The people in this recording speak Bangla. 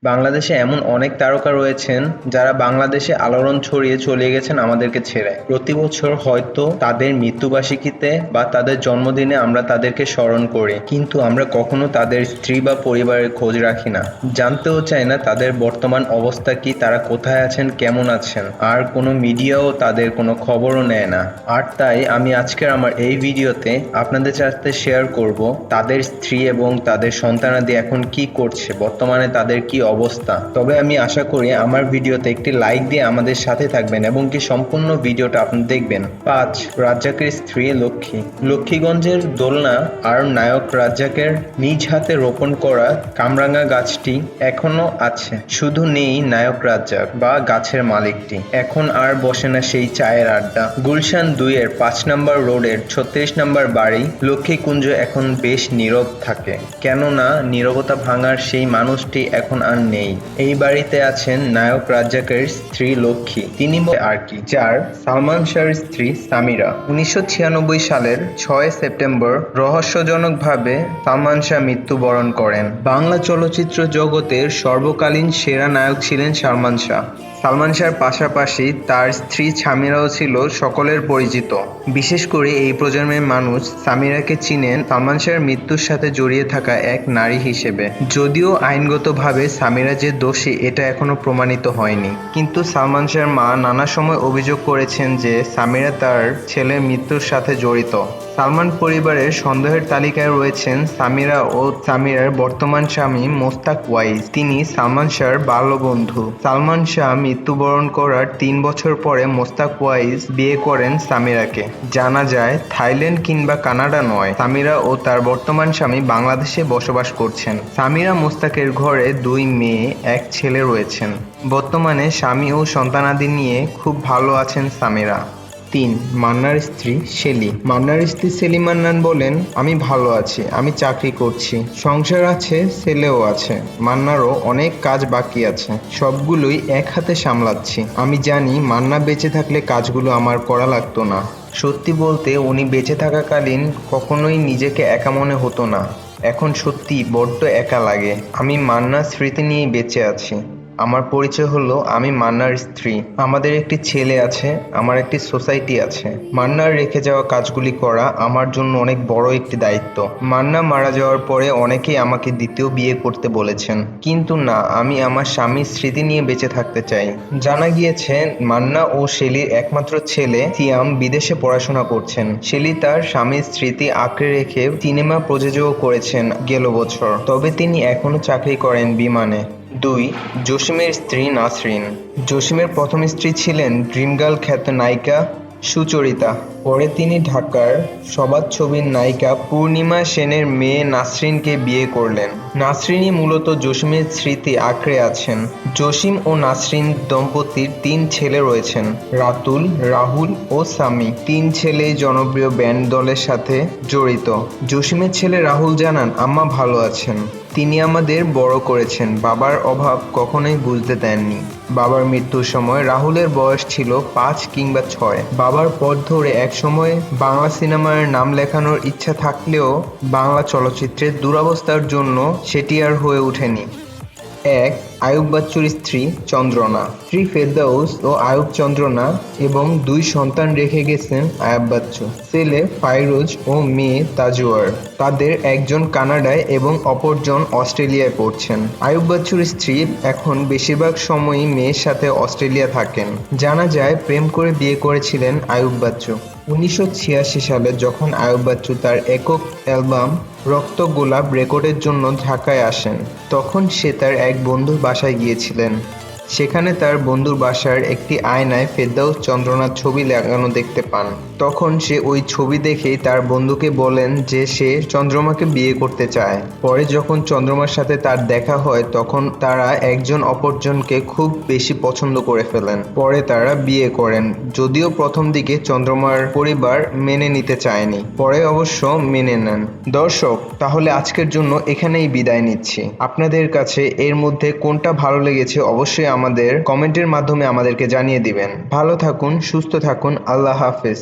বাংলাদেশে এমন অনেক তারকা রয়েছেন যারা বাংলাদেশে আলোড়ন ছড়িয়ে চলে গেছেন আমাদেরকে ছেড়ে। প্রতি বছর হয়তো তাদের মৃত্যুবার্ষিকীতে বা তাদের জন্মদিনে আমরা তাদেরকে স্মরণ করি, কিন্তু আমরা কখনো তাদের স্ত্রী বা পরিবারের খোঁজ রাখি না, জানতেও চাই না তাদের বর্তমান অবস্থা কি, তারা কোথায় আছেন, কেমন আছেন। আর কোনো মিডিয়াও তাদের কোনো খবরও নেয় না। আর তাই আমি আজকের আমার এই ভিডিওতে আপনাদের সাথে শেয়ার করব তাদের স্ত্রী এবং তাদের সন্তানাদি এখন কি করছে, বর্তমানে তাদের কি অবস্থা। তবে আমি আশা করি আমার ভিডিওতে একটি লাইক দিয়ে আমাদের সাথে থাকবেন এবং কি সম্পূর্ণ ভিডিওটা আপনি দেখবেন। ৫. রাজ্জাকের স্ত্রী লক্ষ্মী। লক্ষ্মীগঞ্জের দোলনা আর নায়ক রাজ্জাকের নিজ হাতে রোপণ করা কামরাঙা গাছটি এখনো আছে, শুধু নেই নায়ক রাজ্জাক বা গাছের মালিকটি। এখন আর বসে না সেই চায়ের আড্ডা। গুলশান ২ এর ৫ নম্বর রোডের ৩৬ নম্বর বাড়ি লক্ষ্মীকুঞ্জ এখন বেশ নীরব থাকে, কেননা নীরবতা ভাঙার সেই মানুষটি এখন আর নেই। এই বাড়িতে আছেন নায়ক রাজ্জাকের স্ত্রী লক্ষ্মী, তিনি আর কি, যার সালমান শাহর স্ত্রী সামিরা। ১৯৯৬ সালের ৬ সেপ্টেম্বর রহস্যজনকভাবে সালমান শাহ মৃত্যুবরণ করেন। বাংলা চলচ্চিত্র জগতের সর্বকালীন সেরা নায়ক ছিলেন সালমান শাহ। সালমান শাহর পাশাপাশি তার স্ত্রী সামিরাও ছিল সকলের পরিচিত। বিশেষ করে এই প্রজন্মের মানুষ সামিরাকে চিনেন সালমান শাহর মৃত্যুর সাথে জড়িয়ে থাকা এক নারী হিসেবে। যদিও আইনগতভাবে সামিরা যে দোষী এটা এখনো প্রমাণিত হয়নি, কিন্তু সালমান শাহর মা নানা সময় অভিযোগ করেছেন যে সামিরা তার ছেলের মৃত্যুর সাথে জড়িত। সালমান পরিবারের সন্দেহের তালিকায় রয়েছেন সামিরা ও সামিরার বর্তমান স্বামী মোস্তাক ওয়াইজ। তিনি সালমান শাহর বাল্যবন্ধু। সালমান শাহ মৃত্যুবরণ করার ৩ বছর পরে মোস্তাক ওয়াইজ বিয়ে করেন সামিরাকে। জানা যায় থাইল্যান্ড কিংবা কানাডা নয়, সামিরা ও তার বর্তমান স্বামী বাংলাদেশে বসবাস করছেন। সামিরা মোস্তাকের ঘরে ২ মেয়ে ১ ছেলে রয়েছেন। বর্তমানে স্বামী ও সন্তানাদি নিয়ে খুব ভালো আছেন সামিরা। ৩. মান্নার স্ত্রী শেলি। মান্নার স্ত্রী সেলি মান্নান বলেন, আমি ভালো আছি, আমি চাকরি করছি, সংসার আছে, ছেলেও আছে। মান্নারও অনেক কাজ বাকি আছে, সবগুলোই এক হাতে সামলাচ্ছি। আমি জানি মান্না বেঁচে থাকলে কাজগুলো আমার করা লাগতো না। সত্যি বলতে উনি বেঁচে থাকাকালীন কখনোই নিজেকে একা মনে হতো না। এখন সত্যি বড্ড একা লাগে। আমি মান্নার স্মৃতি নিয়েই বেঁচে আছি। আমার পরিচয় হলো আমি মান্নার স্ত্রী। আমাদের একটি ছেলে আছে, আমার একটি সোসাইটি আছে। মান্নার রেখে যাওয়া কাজগুলি করা আমার জন্য অনেক বড় একটি দায়িত্ব। মান্না মারা যাওয়ার পরে অনেকেই আমাকে দ্বিতীয় বিয়ে করতে বলেছেন, কিন্তু না, আমি আমার স্বামীর স্মৃতি নিয়ে বেঁচে থাকতে চাই। জানা গিয়েছে মান্না ও শেলির একমাত্র ছেলে সিয়াম বিদেশে পড়াশোনা করছেন। শেলি তার স্বামীর স্মৃতি আঁকড়ে রেখে সিনেমা প্রযোজকও করেছেন গেল বছর, তবে তিনি এখনো চাকরি করেন বিমানে। ২. জসিমের স্ত্রী নাসরিন। জসিমের প্রথম স্ত্রী ছিলেন ড্রিমগার্ল খ্যাত নায়িকা সুচরিতা। পরে তিনি ঢাকার সবাত ছবির নায়িকা পূর্ণিমা সেনের মেয়ে নাসরিনকে বিয়ে করলেন। নাসরিনই মূলত জসিমের স্মৃতি আঁকড়ে আছেন। জসিম ও নাসরিন দম্পতির ৩ ছেলে রয়েছেন, রাতুল, রাহুল ও সামি। ৩ ছেলেই জনপ্রিয় ব্যান্ড দলের সাথে জড়িত। জসিমের ছেলে রাহুল জানান, আম্মা ভালো আছেন, তিনি আমাদের বড় করেছেন, বাবার অভাব কখনোই বুঝতে দেননি। বাবার মৃত্যুর সময় রাহুলের বয়স ছিল ৫ কিংবা ৬। বাবার পথ ধরে একসময় বাংলা সিনেমার নাম লেখানোর ইচ্ছা থাকলেও বাংলা চলচ্চিত্রের দুরবস্থার জন্য সেটি আর হয়ে ওঠেনি। ১. আয়ুব বাচ্চুর স্ত্রী চন্দ্রনা। স্ত্রী ফেরদাউস ও আয়ুব চন্দ্রনা এবং ২ সন্তান রেখে গেছেন আয়ুব বাচ্চু, ছেলে ফাইরোজ ও মেয়ে তাজুয়ার। তাদের একজন কানাডায় এবং অপরজন অস্ট্রেলিয়ায় পড়ছেন। আয়ুব বাচ্চুর স্ত্রী এখন বেশিরভাগ সময়ই মেয়ের সাথে অস্ট্রেলিয়া থাকেন। জানা যায় প্রেম করে বিয়ে করেছিলেন আয়ুব বাচ্চু। ১৯৮৬ সালে যখন আয়ুব বাচ্চু তার একক অ্যালবাম রক্ত গোলাপ রেকর্ডের জন্য ঢাকায় আসেন, তখন সে তার এক বন্ধুর বাসায় গিয়েছিলেন। সেখানে তার বন্ধুর বাসার একটি আয়নায় ফেরদাউস চন্দ্রনার ছবি লাগানো দেখতে পান। তখন সে ওই ছবি দেখেই তার বন্ধুকে বলেন যে সে চন্দ্রমাকে বিয়ে করতে চায়। পরে যখন চন্দ্রমার সাথে তার দেখা হয় তখন তারা একজন অপরজনকে খুব বেশি পছন্দ করে ফেলেন। পরে তারা বিয়ে করেন, যদিও প্রথম দিকে চন্দ্রমার পরিবার মেনে নিতে চায়নি, পরে অবশ্য মেনে নেন। দর্শক, তাহলে আজকের জন্য এখানেই বিদায় নিচ্ছি। আপনাদের কাছে এর মধ্যে কোনটা ভালো লেগেছে অবশ্যই আমাদের কমেন্টের মাধ্যমে আমাদেরকে জানিয়ে দিবেন। ভালো থাকুন, সুস্থ থাকুন, আল্লাহ হাফেজ।